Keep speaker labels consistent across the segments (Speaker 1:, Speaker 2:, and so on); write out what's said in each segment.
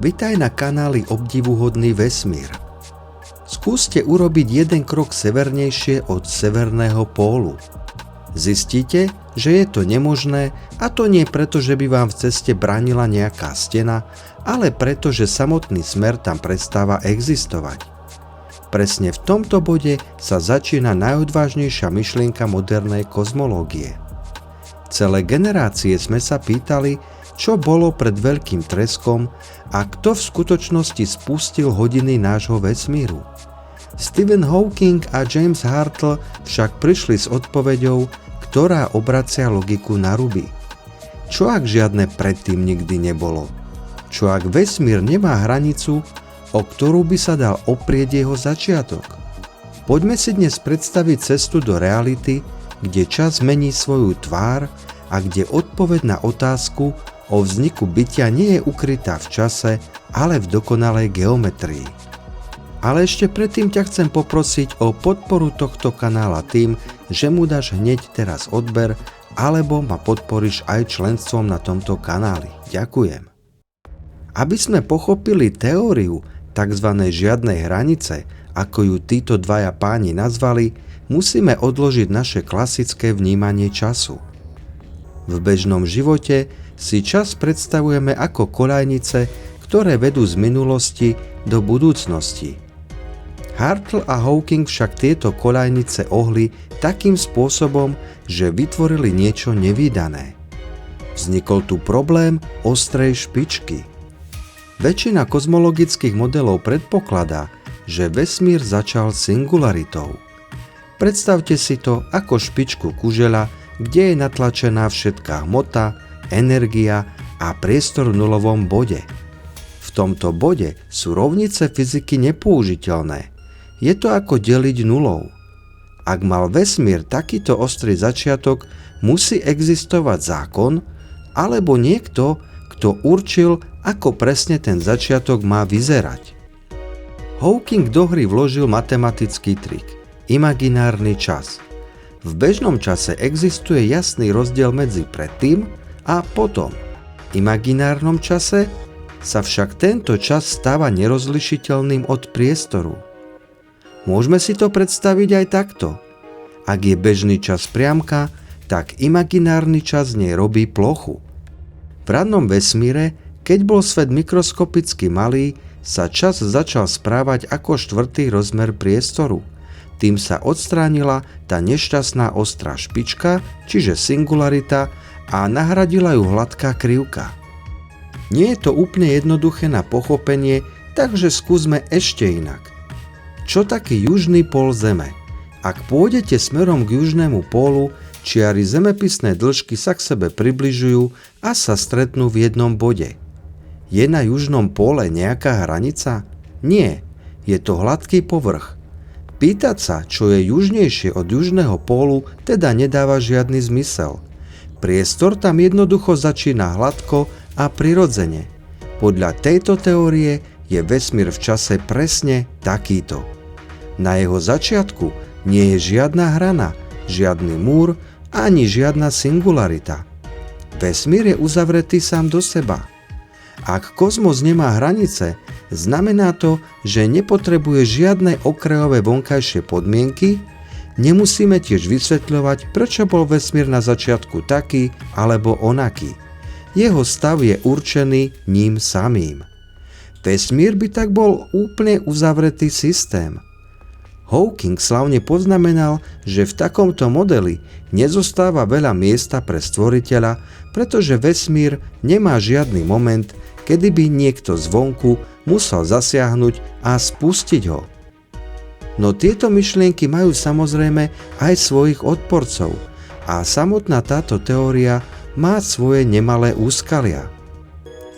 Speaker 1: Vitaj na kanáli Obdivuhodný vesmír. Skúste urobiť jeden krok severnejšie od severného pólu. Zistíte, že je to nemožné, a to nie preto, že by vám v ceste bránila nejaká stena, ale preto, že samotný smer tam prestáva existovať. Presne v tomto bode sa začína najodvážnejšia myšlienka modernej kozmológie. Celé generácie sme sa pýtali, čo bolo pred veľkým treskom a kto v skutočnosti spustil hodiny nášho vesmíru. Stephen Hawking a James Hartle však prišli s odpoveďou, ktorá obracia logiku na ruby. Čo ak žiadne predtým nikdy nebolo? Čo ak vesmír nemá hranicu, o ktorú by sa dal oprieť jeho začiatok? Poďme si dnes predstaviť cestu do reality, kde čas mení svoju tvár a kde odpoveď na otázku o vzniku bytia nie je ukrytá v čase, ale v dokonalej geometrii. Ale ešte predtým ťa chcem poprosiť o podporu tohto kanála tým, že mu dáš hneď teraz odber, alebo ma podporíš aj členstvom na tomto kanáli. Ďakujem. Aby sme pochopili teóriu tzv. Žiadnej hranice, ako ju títo dvaja páni nazvali, musíme odložiť naše klasické vnímanie času. V bežnom živote si čas predstavujeme ako koľajnice, ktoré vedú z minulosti do budúcnosti. Hartle a Hawking však tieto koľajnice ohli takým spôsobom, že vytvorili niečo nevídané. Vznikol tu problém ostrej špičky. Väčšina kozmologických modelov predpokladá, že vesmír začal singularitou. Predstavte si to ako špičku kužeľa, kde je natlačená všetká hmota, energia a priestor v nulovom bode. V tomto bode sú rovnice fyziky nepoužiteľné. Je to ako deliť nulou. Ak mal vesmír takýto ostrý začiatok, musí existovať zákon alebo niekto, kto určil, ako presne ten začiatok má vyzerať. Hawking do hry vložil matematický trik – imaginárny čas. V bežnom čase existuje jasný rozdiel medzi predtým a potom. V imaginárnom čase sa však tento čas stáva nerozlišiteľným od priestoru. Môžeme si to predstaviť aj takto. Ak je bežný čas priamka, tak imaginárny čas z nej robí plochu. V rannom vesmíre, keď bol svet mikroskopicky malý, sa čas začal správať ako štvrtý rozmer priestoru. Tým sa odstránila tá nešťastná ostrá špička, čiže singularita, a nahradila ju hladká krivka. Nie je to úplne jednoduché na pochopenie, takže skúsme ešte inak. Čo taký južný pól Zeme? Ak pôjdete smerom k južnému pólu, čiary zemepisnej dĺžky sa k sebe približujú a sa stretnú v jednom bode. Je na južnom póle nejaká hranica? Nie, je to hladký povrch. Pýtať sa, čo je južnejšie od južného pólu, teda nedáva žiadny zmysel. Priestor tam jednoducho začína hladko a prirodzene. Podľa tejto teórie je vesmír v čase presne takýto. Na jeho začiatku nie je žiadna hrana, žiadny múr ani žiadna singularita. Vesmír je uzavretý sám do seba. Ak kozmos nemá hranice, znamená to, že nepotrebuje žiadne okrajové vonkajšie podmienky. Nemusíme tiež vysvetľovať, prečo bol vesmír na začiatku taký alebo onaký. Jeho stav je určený ním samým. Vesmír by tak bol úplne uzavretý systém. Hawking slavne poznamenal, že v takomto modeli nezostáva veľa miesta pre stvoriteľa, pretože vesmír nemá žiadny moment, kedy by niekto zvonku musel zasiahnuť a spustiť ho. No tieto myšlienky majú samozrejme aj svojich odporcov a samotná táto teória má svoje nemalé úskalia.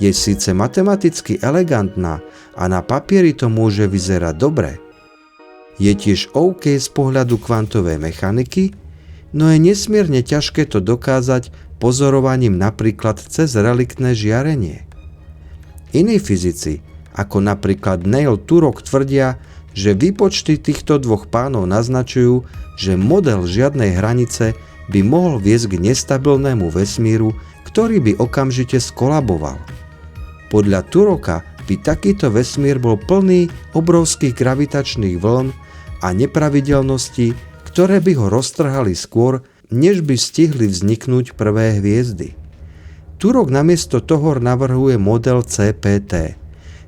Speaker 1: Je síce matematicky elegantná a na papieri to môže vyzerať dobre. Je tiež OK z pohľadu kvantovej mechaniky, no je nesmierne ťažké to dokázať pozorovaním napríklad cez reliktné žiarenie. Iní fyzici, ako napríklad Neil Turok, tvrdia, že výpočty týchto dvoch pánov naznačujú, že model žiadnej hranice by mohol viesť k nestabilnému vesmíru, ktorý by okamžite skolaboval. Podľa Turoka by takýto vesmír bol plný obrovských gravitačných vln a nepravidelností, ktoré by ho roztrhali skôr, než by stihli vzniknúť prvé hviezdy. Turok namiesto toho navrhuje model CPT,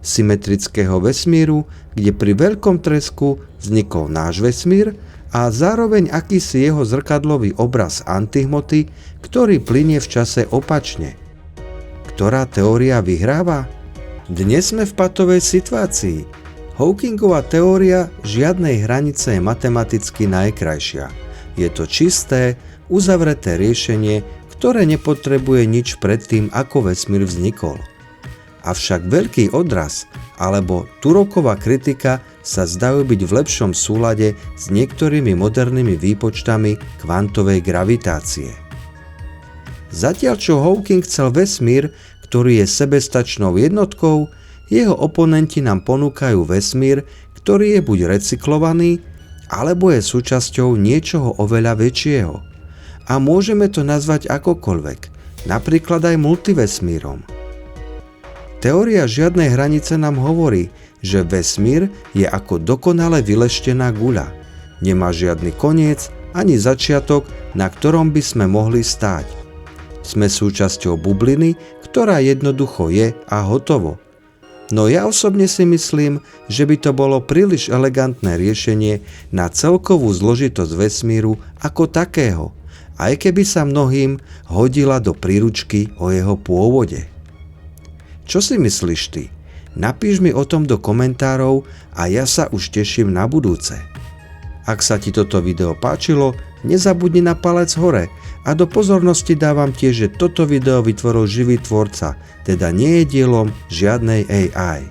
Speaker 1: symetrického vesmíru, kde pri veľkom tresku vznikol náš vesmír a zároveň akýsi jeho zrkadlový obraz antihmoty, ktorý plynie v čase opačne. Ktorá teória vyhráva? Dnes sme v patovej situácii. Hawkingova teória žiadnej hranice je matematicky najkrajšia. Je to čisté, uzavreté riešenie, ktoré nepotrebuje nič predtým, ako vesmír vznikol. Avšak veľký odraz alebo Turoková kritika sa zdajú byť v lepšom súlade s niektorými modernými výpočtami kvantovej gravitácie. Zatiaľ čo Hawking chcel vesmír, ktorý je sebestačnou jednotkou, jeho oponenti nám ponúkajú vesmír, ktorý je buď recyklovaný, alebo je súčasťou niečoho oveľa väčšieho. A môžeme to nazvať akokoľvek, napríklad aj multivesmírom. Teória žiadnej hranice nám hovorí, že vesmír je ako dokonale vyleštená guľa. Nemá žiadny koniec ani začiatok, na ktorom by sme mohli stáť. Sme súčasťou bubliny, ktorá jednoducho je a hotovo. No ja osobne si myslím, že by to bolo príliš elegantné riešenie na celkovú zložitosť vesmíru ako takého, aj keby sa mnohým hodila do príručky o jeho pôvode. Čo si myslíš ty? Napíš mi o tom do komentárov a ja sa už teším na budúce. Ak sa ti toto video páčilo, nezabudni na palec hore a do pozornosti dávam tiež, že toto video vytvoril živý tvorca, teda nie je dielom žiadnej AI.